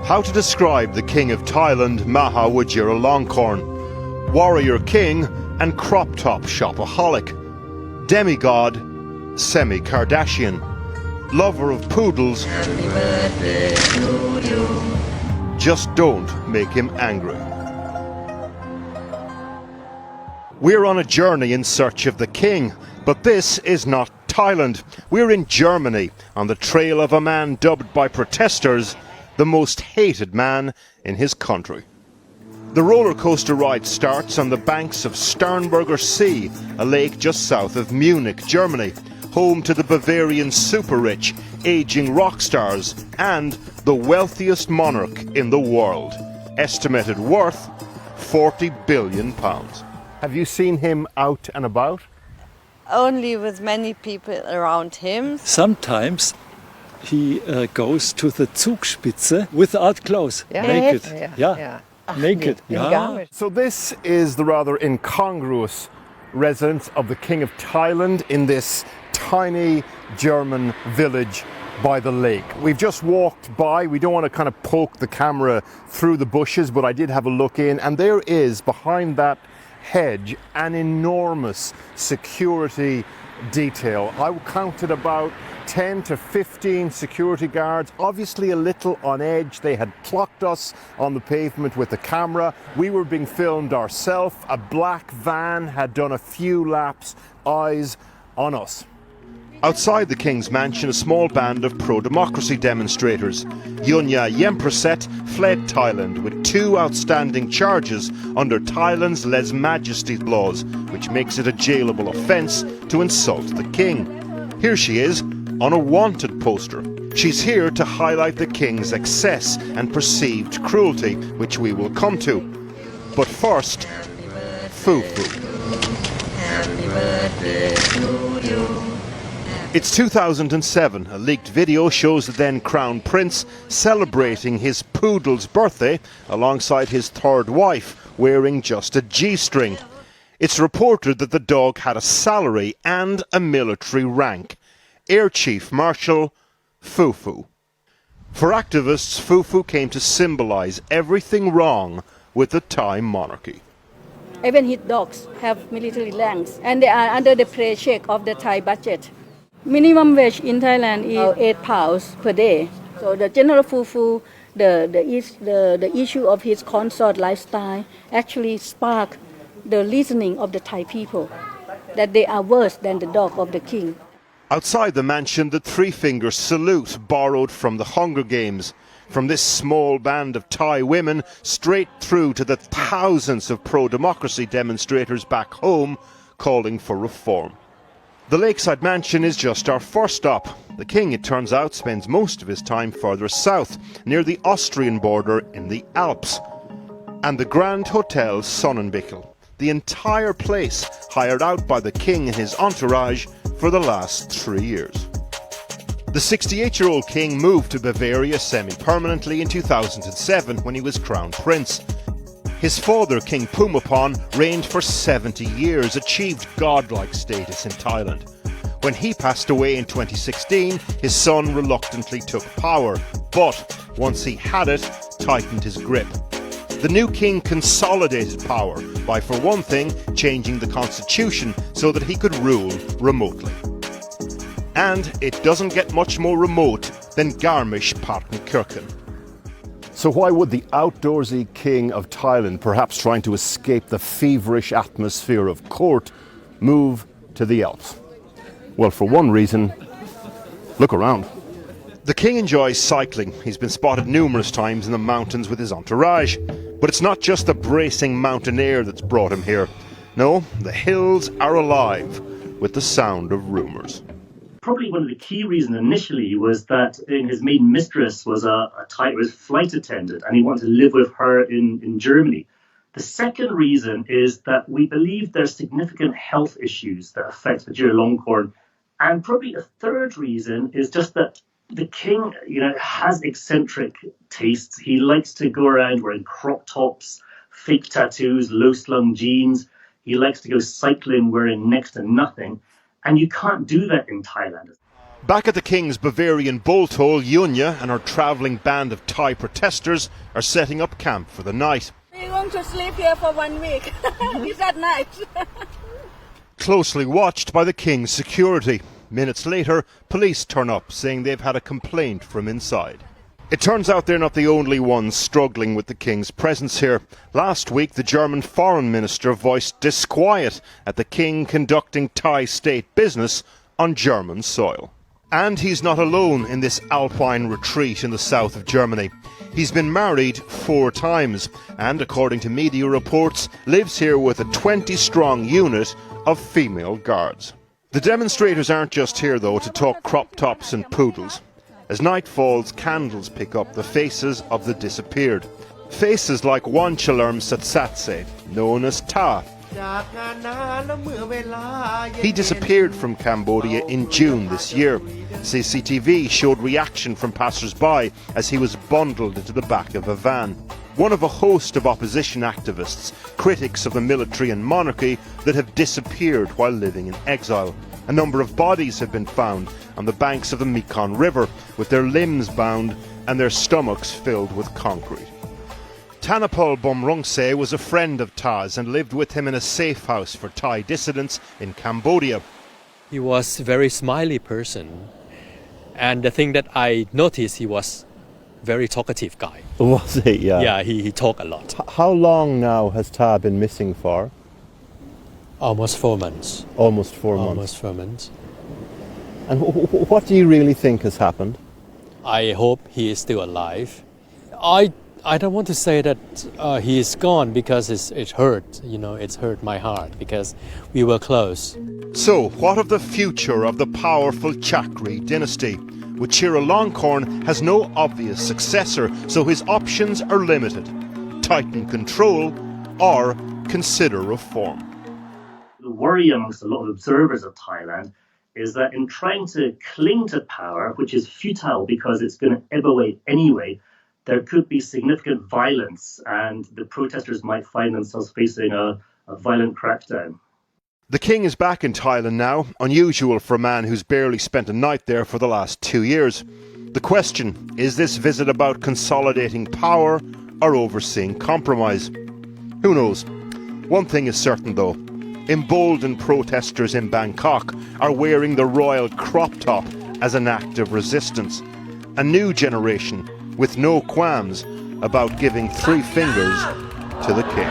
How to describe the King of Thailand, Maha Vajiralongkorn. Warrior king and crop top shopaholic. Demigod, semi-Kardashian. Lover of poodles. Happy birthday to you. Just don't make him angry. We're on a journey in search of the king, but this is not Thailand. We're in Germany, on the trail of a man dubbed by protesters the most hated man in his country. The roller coaster ride starts on the banks of Sternberger See, a lake just south of Munich, Germany, home to the Bavarian super-rich, aging rock stars and the wealthiest monarch in the world, estimated worth £40 billion. Have you seen him out and about? Only with many people around him. Sometimes he goes to the Zugspitze without clothes, naked. Naked. Yeah. So this is the rather incongruous residence of the King of Thailand in this tiny German village by the lake. We've just walked by. We don't want to kind of poke the camera through the bushes, but I did have a look in, and there is, behind that hedge, an enormous security detail. I counted about 10 to 15 security guards, obviously a little on edge. They had clocked us on the pavement with the camera. We were being filmed ourselves. A black van had done a few laps, eyes on us. Outside the King's mansion, a small band of pro-democracy demonstrators. Yunya Yempraset fled Thailand with 2 outstanding charges under Thailand's lèse-majesté laws, which makes it a jailable offence to insult the king. Here she is, on a wanted poster. She's here to highlight the king's excess and perceived cruelty, which we will come to. But first, Fufu. Happy birthday to you. It's 2007. A leaked video shows the then Crown Prince celebrating his poodle's birthday alongside his third wife, wearing just a G-string. It's reported that the dog had a salary and a military rank. Air Chief Marshal Fufu. For activists, Fufu came to symbolise everything wrong with the Thai monarchy. Even his dogs have military ranks and they are under the pressure of the Thai budget. Minimum wage in Thailand is £8 per day. So the General Fufu, the issue of his consort lifestyle actually sparked the reasoning of the Thai people that they are worse than the dog of the king. Outside the mansion, the three-finger salute borrowed from the Hunger Games. From this small band of Thai women straight through to the thousands of pro-democracy demonstrators back home calling for reform. The lakeside mansion is just our first stop. The king, it turns out, spends most of his time further south, near the Austrian border in the Alps. And the Grand Hotel Sonnenbichl, the entire place hired out by the king and his entourage for the last 3 years. The 68-year-old king moved to Bavaria semi-permanently in 2007 when he was crown prince. His father, King Bhumibol, reigned for 70 years, achieved godlike status in Thailand. When he passed away in 2016, his son reluctantly took power, but once he had it, tightened his grip. The new king consolidated power by, for one thing, changing the constitution so that he could rule remotely. And it doesn't get much more remote than Garmisch-Partenkirchen. So why would the outdoorsy king of Thailand, perhaps trying to escape the feverish atmosphere of court, move to the Alps? Well, for one reason, look around. The king enjoys cycling. He's been spotted numerous times in the mountains with his entourage. But it's not just the bracing mountain air that's brought him here. No, the hills are alive with the sound of rumours. Probably one of the key reasons initially was that his main mistress was a flight attendant and he wanted to live with her in Germany. The second reason is that we believe there's significant health issues that affect Vajiralongkorn. And probably a third reason is just that the king, has eccentric tastes. He likes to go around wearing crop tops, fake tattoos, low-slung jeans. He likes to go cycling wearing next to nothing. And you can't do that in Thailand. Back at the King's Bavarian bolt hole, Yunya and her travelling band of Thai protesters are setting up camp for the night. We're going to sleep here for 1 week. Is that nice? Closely watched by the King's security. Minutes later, police turn up saying they've had a complaint from inside. It turns out they're not the only ones struggling with the King's presence here. Last week, the German foreign minister voiced disquiet at the King conducting Thai state business on German soil. And he's not alone in this alpine retreat in the south of Germany. He's been married 4 times and, according to media reports, lives here with a 20-strong unit of female guards. The demonstrators aren't just here, though, to talk crop tops and poodles. As night falls, candles pick up the faces of the disappeared. Faces like Wanchalerm Satsatse, known as Ta. He disappeared from Cambodia in June this year. CCTV showed reaction from passers-by as he was bundled into the back of a van. One of a host of opposition activists, critics of the military and monarchy that have disappeared while living in exile. A number of bodies have been found on the banks of the Mekong River, with their limbs bound and their stomachs filled with concrete. Thanapol Bomrungse was a friend of Ta's and lived with him in a safe house for Thai dissidents in Cambodia. He was a very smiley person, and the thing that I noticed, he was a very talkative guy. Was he? Yeah. Yeah, he talked a lot. How long now has Ta been missing for? Almost 4 months. Almost 4 months. Almost 4 months. And what do you really think has happened? I hope he is still alive. I don't want to say that he is gone because it hurt, it's hurt my heart because we were close. So, what of the future of the powerful Chakri dynasty? With Chulalongkorn has no obvious successor, so his options are limited. Tighten control or consider reform. The worry amongst a lot of observers of Thailand is that in trying to cling to power, which is futile because it's going to ebb away anyway, there could be significant violence and the protesters might find themselves facing a violent crackdown. The King is back in Thailand now, unusual for a man who's barely spent a night there for the last 2 years. The question, is this visit about consolidating power or overseeing compromise? Who knows? One thing is certain though, emboldened protesters in Bangkok are wearing the royal crop top as an act of resistance. A new generation with no qualms about giving 3 fingers to the King.